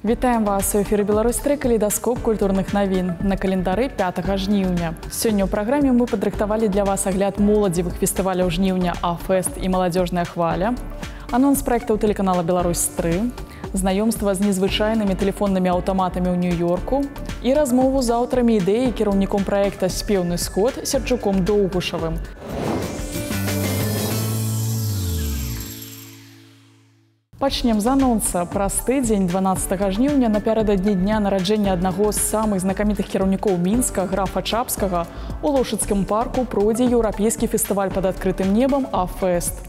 Вітаем вас у эфіры Беларусь-3 калейдаскоп культурных навін на календары 5 жніўня. Сёння ў праграме мы падрыхтавалі для вас агляд моладзевых фестываляў жніўня А-фест і маладзёжная хваля, анонс праектаў тэлеканала Беларусь-3, знаёмства з незвычайнымі тэлефоннымі аўтаматамі ў Нью-Йорку і размову з аўтарамі ідэі кіраўніком праекта «Спеўны сход» Серджуком Доўгушавым. Пачнем з анонса. Праз тыдзень 12 жніўня напярэдадні дня нараджэння аднаго з самых знакамітых кіраўнікоў Мінска, графа Чапскага, у Лошыцкім парку пройдзе еўрапейскі фестываль пад адкрытым небам А-фест.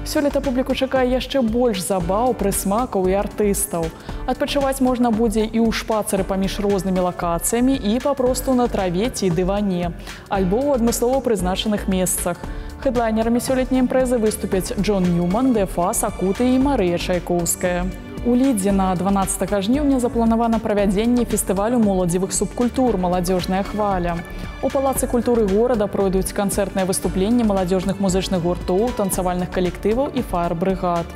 Сёлета публіку чакае яшчэ больш забаў, прысмакаў і артыстаў. Адпачываць можна будзе і ў шпацыры паміж рознымі лакацыямі, і папросту на траве ці дыване, альбо ў адмыслова прызначаных месцах. Хэдлайнерамі сёлетняй імпрэзы выступяць Джон Ньюман, Дэфа, Сакуты і Марыя Чайкоўская. У Лідзе на 12 жніўня запланавана правядзенне фестывалю моладзевых субкультур «Маладзёжная хваля». У Палацы культуры горада пройдуць канцэртныя выступленні маладзёжных музычных гуртоў, танцавальных калектываў і фаер-брыгад.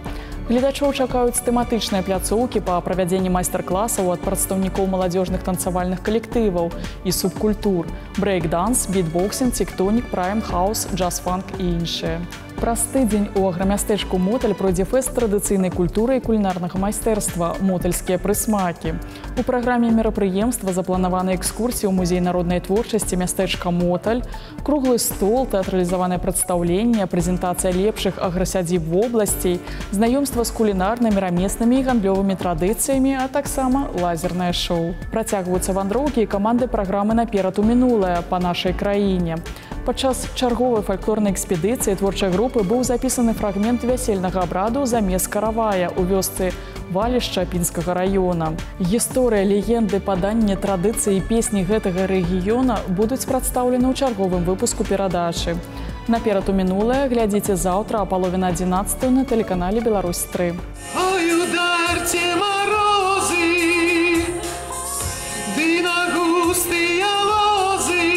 Гледачоў чакаюць тэматычныя пляцоўкі па правядзенні майстар-класаў ад прадстаўнікоў маладзёжных танцавальных калектываў і субкультур – брэйк-данс, бітбоксінг, тектонік, прайм, хаус, джаз-фанк і іншыя. Праз тыдзень у аграмястэчку Моталь пройдзе фэст традыцыйнай культуры і кулінарнага майстэрства «Мотальскія прысмакі». У праграме мерапрыемства запланаваны экскурсіі ў музей народнай творчасці мястэчка Моталь, круглы стол, тэатралізаванае прадстаўленне, прэзентацыя лепшых аграсядзіб вобласцей, знаёмства з кулінарнымі, рамеснымі і гандлёвымі традыцыямі, а таксама лазернае шоу. Працягваюцца вандроўкі і каманды праграмы «Наперад у мінулае» па нашай краіне. Падчас чарговай фальклорнай экспедыцыі творчай групы быў запісаны фрагмент вясельнага абраду замес каравая ў вёсцы Валішча Пінскага раёна. Гісторыя, легенды, паданне, традыцыі і песні гэтага рэгіёна будуць прадстаўлены ў чарговым выпуску перадачы. Наперад у мінулае глядзіце заўтра а палове на 11 на тэлеканале Беларусь-3. Ой, ударьте морозы, ды на густыя лозы.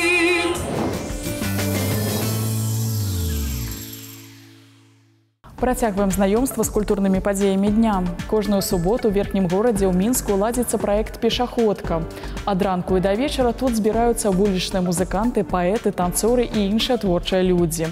Працягваем знаёмства з культурнымі падзеямі дня. Кожную суботу ў верхнім горадзе ў Мінску ладзіцца праект «Пешаходка». Ад ранку і да вечара тут збіраюцца вулічныя музыканты, паэты, танцоры і іншыя творчыя людзі.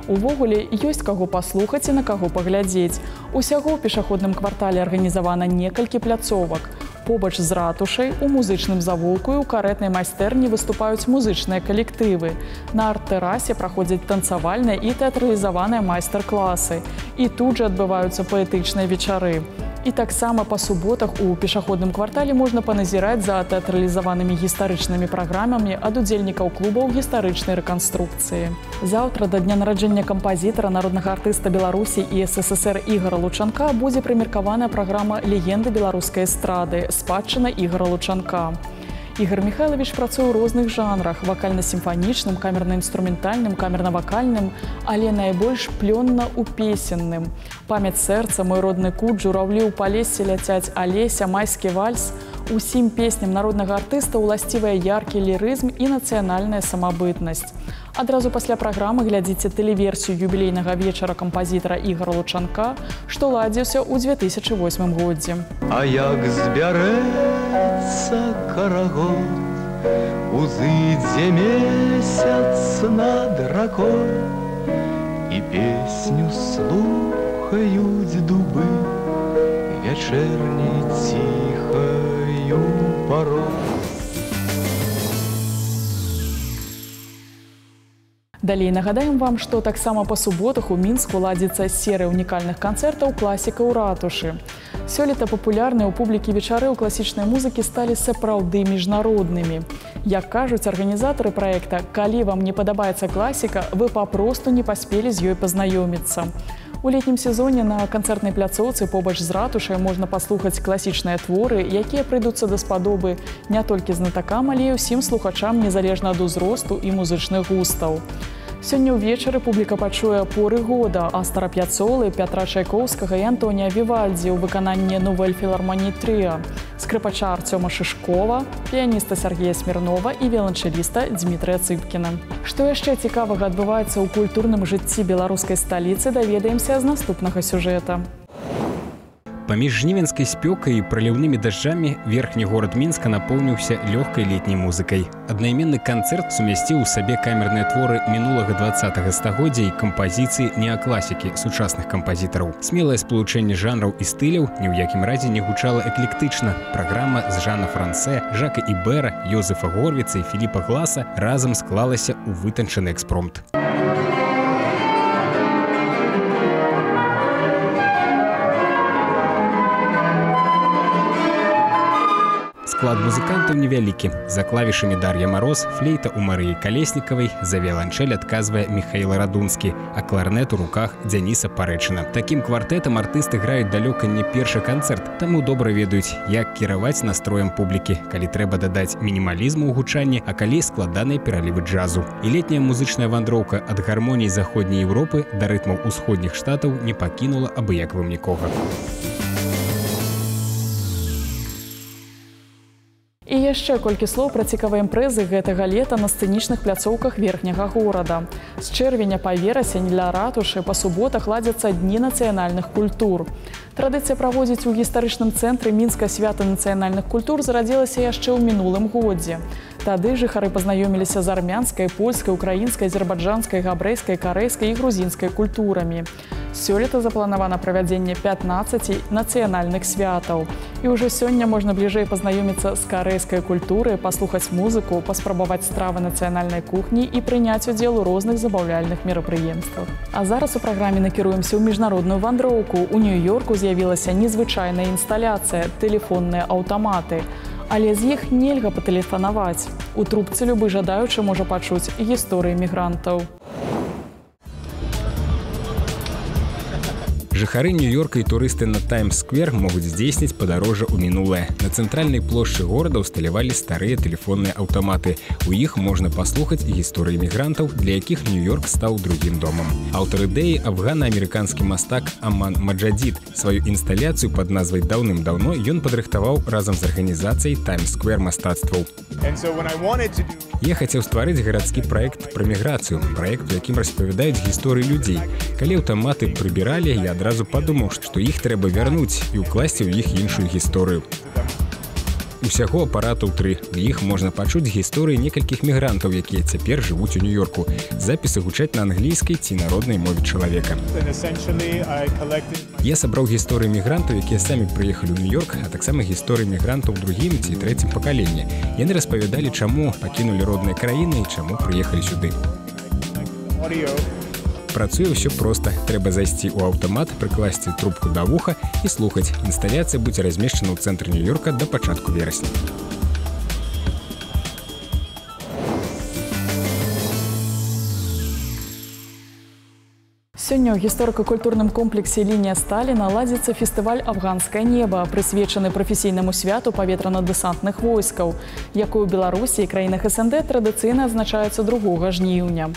Увогуле, ёсць каго паслухаць і на каго паглядзець. Усяго ў пешаходным квартале арганізавана некалькі пляцовак. Побач з ратушай, у музычным завулку і ў карэтнай майстэрні выступаюць музычныя калектывы. На арт-тэрасе праходзяць танцавальныя і тэатралізаваныя майстар-класы. І тут жа адбываюцца паэтычныя вечары. І таксама па суботах у пешаходным квартале можна паназіраць за тэатралізаванымі гістарычнымі праграмамі ад удзельнікаў клубаў гістарычнай рэканструкцыі. Заўтра да дня нараджэння кампазітара, народнага артыста Беларусі і СССР Ігара Лучанка будзе прымеркаваная праграма «Легенды беларускай эстрады. Спадчына Ігара Лучанка». Ігар Міхайлавіч працуе ў розных жанрах – вакальна-сімфанічным, камерна-інструментальным, камерна-вакальным, але найбольш плённа ў песенным. «Памяць сэрца», «Мой родны кут», «Журавлі ў палесе ляцяць», «Алеся», «Майскі вальс». Усім песням народнага артыста ўласцівая яркі лірызм і нацыянальная самабытнасць. Адразу пасля праграмы глядзіце тэлеверсію юбілейнага вечара кампазітара Ігара Лучанка, што ладзіўся ў 2008 годзе. А як збярэцца карагод, узыдзе месяц над ракой, і песню слухаюць дубы вячэрняй ціхаю парой. Далей нагадаем вам, што таксама па суботах у Мінску ладзіцца серыя унікальных канцэртаў класіка ў ратушы. Сёлета папулярныя ў публікі вечары ў класічнай музыкі сталі сапраўды міжнароднымі. Як кажуць арганізатары праекта, калі вам не падабаецца класіка, вы папросту не паспелі з ёй пазнаёміцца. У летнім сезоне на канцэртнай пляцоўцы побач з ратушай можна паслухаць класічныя творы, якія прыйдуцца даспадобы не толькі знатакам, але і ўсім слухачам незалежна ад узросту і музычных густаў. Сёння ўвечары публіка пачуе «Поры года» Астара П'яцолы, Пятра Чайкоўскага і Антонія Вівальдзі ў выкананні Новель філармоніі трыа, скрыпача Артёма Шышкова, піяніста Сергея Смірнова і віяланчэліста Дзмітрыя Цыпкіна. Што яшчэ цікавага адбываецца ў культурным жыцці беларускай сталіцы, даведаемся з наступнага сюжэта. Паміж жнівенскай спёкай і праліўнымі дажджамі верхні горад Мінска напоўніўся лёгкай летняй музыкай. Аднайменны канцэрт сумясціў у сабе камерныя творы мінулага 20-га стагоддзя і кампазіцыі неакласікі сучасных кампазітараў. Смелае спалучэнне жанраў і стыляў ні ў якім разе не гучала эклектычна. Праграма з Жана Франце, Жака Ібера, Йозефа Горвіца і Філіпа Гласа разам склалася ў вытанчаны экспромт. Склад музыкантаў невялікі. За клавішамі Дар'я Мароз, флейта ў Марыі Калеснікавай, за віяланчэль адказвае Міхаіл Радунскі, а кларнет у руках Дзяніса Парэчына. Такім квартэтам артысты граюць далёка не першы канцэрт, таму добра ведаюць, як кіраваць настроем публікі, калі трэба дадаць мінімалізму ў гучанні, а калі складаныя пералівы джазу. І летняя музычная вандроўка ад гармоніі заходняй Еўропы да рытмаў усходніх штатаў не пакінула абыякавым нікога. І яшчэ колькі слоў пра цікавыя імпрэзы гэтага лета на сцэнічных пляцоўках верхняга горада. З чэрвеня па верасень для ратушы па суботах ладзяцца дні нацыянальных культур. Традыцыя праводзіць у гістарычным цэнтры Мінска свята нацыянальных культур зарадзілася яшчэ ў мінулым годзе. Тады жыхары пазнаёміліся з армянскай, польскай, украінскай, азербайджанскай, габрэйскай, карэйскай і грузінскай культурамі. Сёлета запланавана правядзенне 15 нацыянальных святаў. І ўжо сёння можна бліжэй пазнаёміцца з карэйскай культурай, паслухаць музыку, паспрабаваць стравы нацыянальнай кухні і прыняць удзел у розных забаўляльных мерапрыемствах. А зараз у праграме накіруемся ў міжнародную вандроўку. У Нью-Йорку з'явілася незвычайная інсталяцыя «Тэлефонныя аўтаматы». Але з іх нельга патэлефанаваць. У трубцы любы жадаючы можа пачуць гісторыі мігрантаў. Жыхары Нью-Йорка і турысты на Таймс-сквер могуць здзейсніць падарожжа ў мінулае. На цэнтральнай плошчы горада ўсталявалі старыя тэлефонныя аўтаматы. У іх можна паслухаць гісторыі мігрантаў, для якіх Нью-Йорк стаў другім домам. Аўтар ідэі афгана-амерыканскі мастак Аман Маджадид. Сваю інсталяцыю пад назвай «Даўным-даўно» ён падрыхтаваў разам з арганізацыяй Таймс-сквер мастацтваў. Я хацеў стварыць гарадскі праект пра міграцыю, праект, у якім распавядаюць гісторыі людзей. Калі аўтаматы прыбіралі, я адразу падумаў, што іх трэба вярнуць і ўкласці ў іх іншую гісторыю. Усяго апаратаў 3. У іх можна пачуць гісторыі некалькіх мігрантаў, якія цяпер жывуць у Нью-Йорку. Запісы гучаць на англійскай ці народнай мове чалавека. Я сабраў гісторыі мігрантаў, якія самі прыехалі ў Нью-Йорк, а таксама гісторыі мігрантаў другім ці трэцім пакаленні. Яны распавядалі, чаму пакінулі родныя краіны і чаму прыехалі сюды. Працуе ўсё проста. Трэба зайсці ў аўтамат, прыкласці трубку да вуха і слухаць. Інсталяцыя будзе размешчана ў цэнтры Нью-Йорка да пачатку верасня. Сёння ў гісторыка-культурным комплексе «Лінія Сталіна» ладзіцца фестываль «Афганскае неба», прысвечаны прафесійнаму святу паветрана-дэсантных войскаў, якое ў Беларусі і краінах СНД традыцыйна адзначаецца 2 жніўня.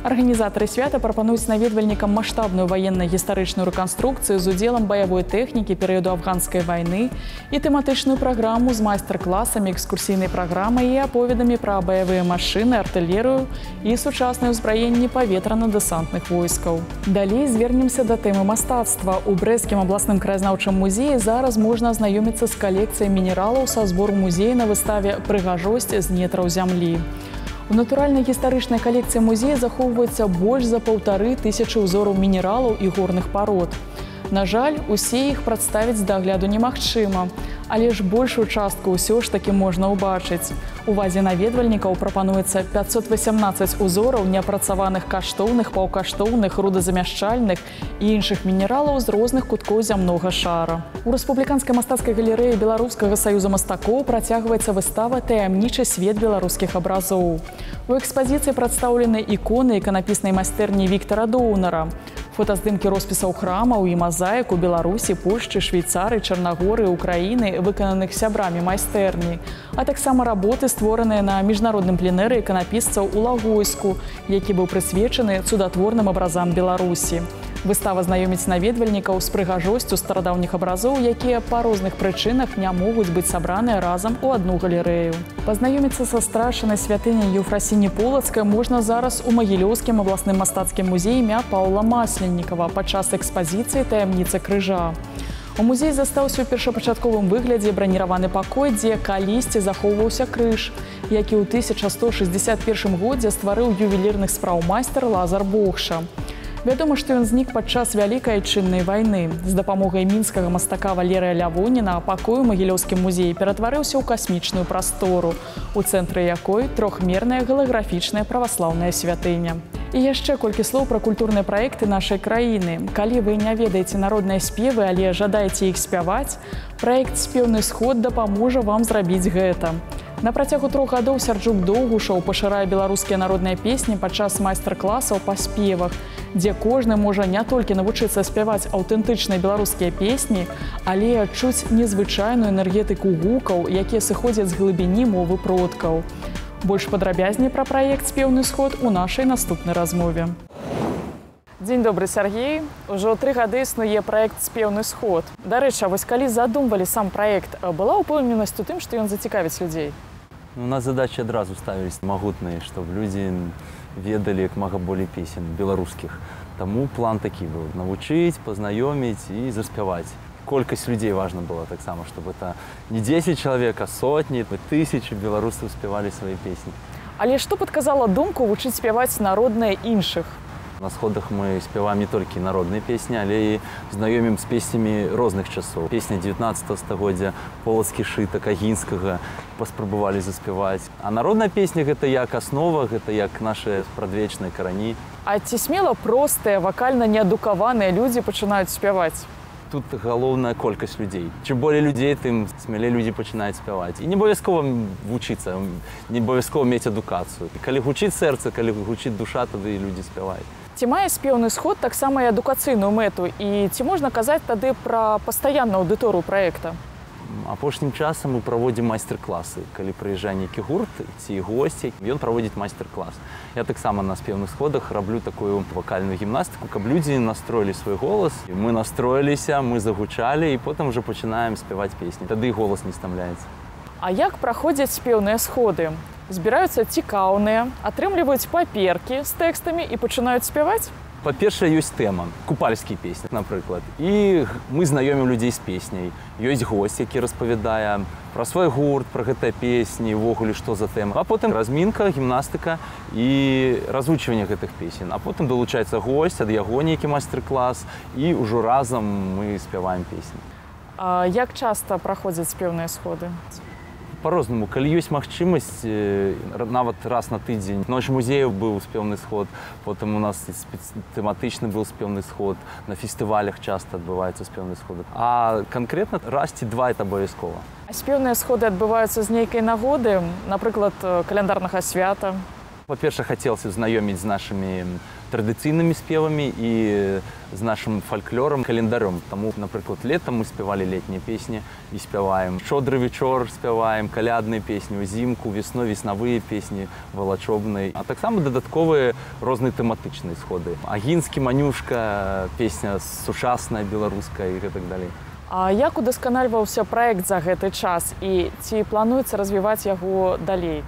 Арганізатары свята прапануюць наведвальнікам маштабную ваенна-гістарычную рэканструкцыю з удзелам баявой тэхнікі перыяду афганскай вайны і тэматычную праграму з майстар-класамі, экскурсійнай праграмай і аповедамі пра баявыя машыны, артылерыю і сучаснае ўзбраенне паветрана-дэсантных войскаў. Далей звернемся да тэмы мастацтва. У Брэсцкім абласным краязнаўчым музеі зараз можна азнаёміцца з калекцыяй мінералаў са збору музея на выставе «Прыгажосць з нетраў зямлі». У натуральнай гістарычнай калекцыі музея захоўваецца больш за 1500 узораў мінералаў і горных парод. На жаль, усе іх прадставіць з дагляду немагчыма, але ж большую частку ўсё ж такі можна ўбачыць. Увазе наведвальнікаў прапануецца 518 узораў неапрацаваных каштоўных, паўкаштоўных, рудазамяшчальных і іншых мінералаў з розных куткоў зямнога шара. У Рэспубліканскай мастацкай галерэі Беларускага саюза мастакоў працягваецца выстава «Таямнічы свет беларускіх абразоў». У экспазіцыі прадстаўлены іконы іканапіснай майстэрні Віктара Доўнара, фотаздымкі роспісаў храмаў і мазаік у Беларусі, Польшчы, Швейцарыі, Чарнагорыі, Украіны, выкананых сябрамі майстэрні, а таксама работы, створаныя на міжнародным пленэры іканапісцаў у Лагойску, які быў прысвечаны цудатворным абразам Беларусі. Выстава знаёміць наведвальнікаў з прыгажосцю старадаўніх абразоў, якія па розных прычынах не могуць быць сабраныя разам у адну галерэю. Пазнаёміцца са страшанай святыняй Еўфрасіні Полацкай можна зараз у Магілёўскім абласным мастацкім музеі імя Паўла Масленнікава падчас экспазіцыі «Таямніца крыжа». У музеі застаўся ў першапачатковым выглядзе браніраваны пакой, дзе калісьці захоўваўся крыж, які ў 1161 годзе стварыў ювелірных спраў майстар Лазар Богша. Вядома, што ён знік падчас Вялікай Айчыннай вайны. З дапамогай мінскага мастака Валерыя Лявоніна пакой у Магілёўскім музеі ператварыўся ў касмічную прастору, у цэнтры якой трохмерная галаграфічная праваслаўная святыня. І яшчэ колькі слоў пра культурныя праекты нашай краіны. Калі вы не ведаеце народныя спевы, але жадаеце іх спяваць, праект «Спеўны сход» дапаможа вам зрабіць гэта. На працягу 3 гадоў Сярджук Доўгушаў пашырае беларускія народныя песні падчас майстар-класаў па спевах, дзе кожны можа не толькі навучыцца спяваць аўтэнтычныя беларускія песні, але і адчуць незвычайную энергетыку гукаў, якія сыходзяць з глыбіні мовы продкаў. Больш падрабязней пра праект «Спеўны сход» у нашай наступнай размове. Дзень добры, Сергей. Ужо 3 гады існуе праект «Спеўны сход». Дарэчы, вось калі задумвалі сам праект, была ўпэўненасць у тым, што ён зацікавіць людзей? У нас задачи адразу ставились магутные, чтобы люди ведали как мага болей песен белорусских. Тому план такі был: навучить, познакомить и заспевать. Колькость людей важно было так само, чтобы это не 10 человек, а сотни, тысячи белорусов спевали свои песни. Але што падказала думку вучыць спяваць народныя іншых? На сходах мы спеваем не только народные песни, але и знакомим с песнями разных часов. Песня 19 стагоддзя, Полацкі шытак, Агінскага паспрабавалі заспевать. А народная песня — это як основа, это як наши спрадвечныя карані. А ці смела простыя, вакальна неадукаваныя людзі пачынаюць спяваць? Тут галоўная колькасць людзей. Чым болей людзей, тым смелей людзі пачынаюць спяваць. І не абавязкова вучыцца, не абавязкова мець адукацыю. Калі гучыць сэрца, калі гучыць душа, тады людзі спяваюць. Ці мае «Спеўны сход» таксама і адукацыйную мэту? І ці можна казаць тады пра пастаянную аўдыторыю праекта? Апошнім часам мы праводзім майстар-класы. Калі прыязджае нейкі гурт ці госці, ён праводзіць майстар-клас. Я таксама на «Спеўных сходах» раблю такую вакальную гімнастыку, каб людзі настроілі свой голас. Мы настроіліся, мы загучалі, і потым уже пачынаем спяваць песні. Тады і голас не стамляецца. А як праходзяць спеўныя сходы? Збіраюцца цікаўныя, атрымліваюць паперкі з тэкстамі і пачынаюць спяваць? Па-першае, ёсць тэма, купальскія песні, напрыклад. І мы знаёмім людзей з песняй. Ёсць госць, які распавядае пра свой гурт, пра гэтыя песні, увогуле, што за тэма. А потым размінка, гімнастыка і разучванне гэтых песен. А потым далучаецца госць, ад яго нейкі майстар-клас, і ўжо разам мы спяваем песні. А як часта праходзяць спеўныя сходы? По-рознаму. Калі ёсць магчымасць, нават раз на тыдзень. Ноч музеяў быў спеўны сход, потым у нас тэматычны быў спеўны сход, на фестывалях часта адбываюцца спеўныя сходы. А канкрэтна раз ці два это абавязкова. А спеўныя сходы адбываюцца з нейкай нагоды, напрыклад, каляндарнага свята? Па-першае, хацелася знаёміць з нашымі традыцыйнымі спевамі і з нашым фальклорам, календаром. Таму, напрыклад, летам мы спявалі летнія песні і спяваем. Шчодры вечор спяваем, калядныя песні, узімку, весной веснавыя песні, валачобныя. А таксама дадатковыя розныя тэматычныя сходы. Агінскі, Манюшка, песня сучасная, беларуская і так далей. А як удасканальваўся праект за гэты час і ці плануецца развіваць яго далей?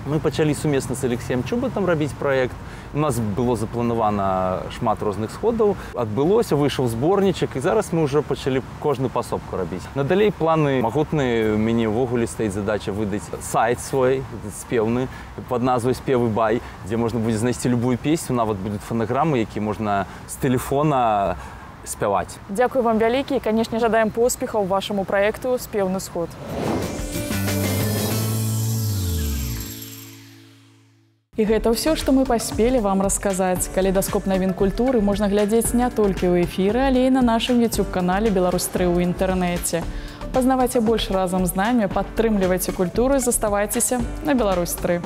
Мы пачалі сумесна з Алексеем Чубатам рабіць праект. У нас было запланавана шмат розных сходаў. Адбылося, выйшаў зборнічак, і зараз мы ўжо пачалі кожны пасобку рабіць. Надалей планы магутныя. У мяне ўвогуле стаіць задача выдаць сайт свой спеўны пад назвай «Спевы бай», дзе можна будзе знайсці любую песню, нават будуць фанаграмы, які можна з тэлефона спяваць. Дзякуй вам вялікі і, канешне, жадаем поспехаў вашаму праекту «Спеўны сход». І гэта ўсё, што мы паспелі вам расказаць. Калейдаскоп навін культуры можна глядзець не толькі ў эфіры, але і на нашым YouTube-канале «Беларусь-3» ў інтэрнэце. Пазнавайце больш разам з намі, падтрымлівайце культуру і заставайцеся на «Беларусь-3».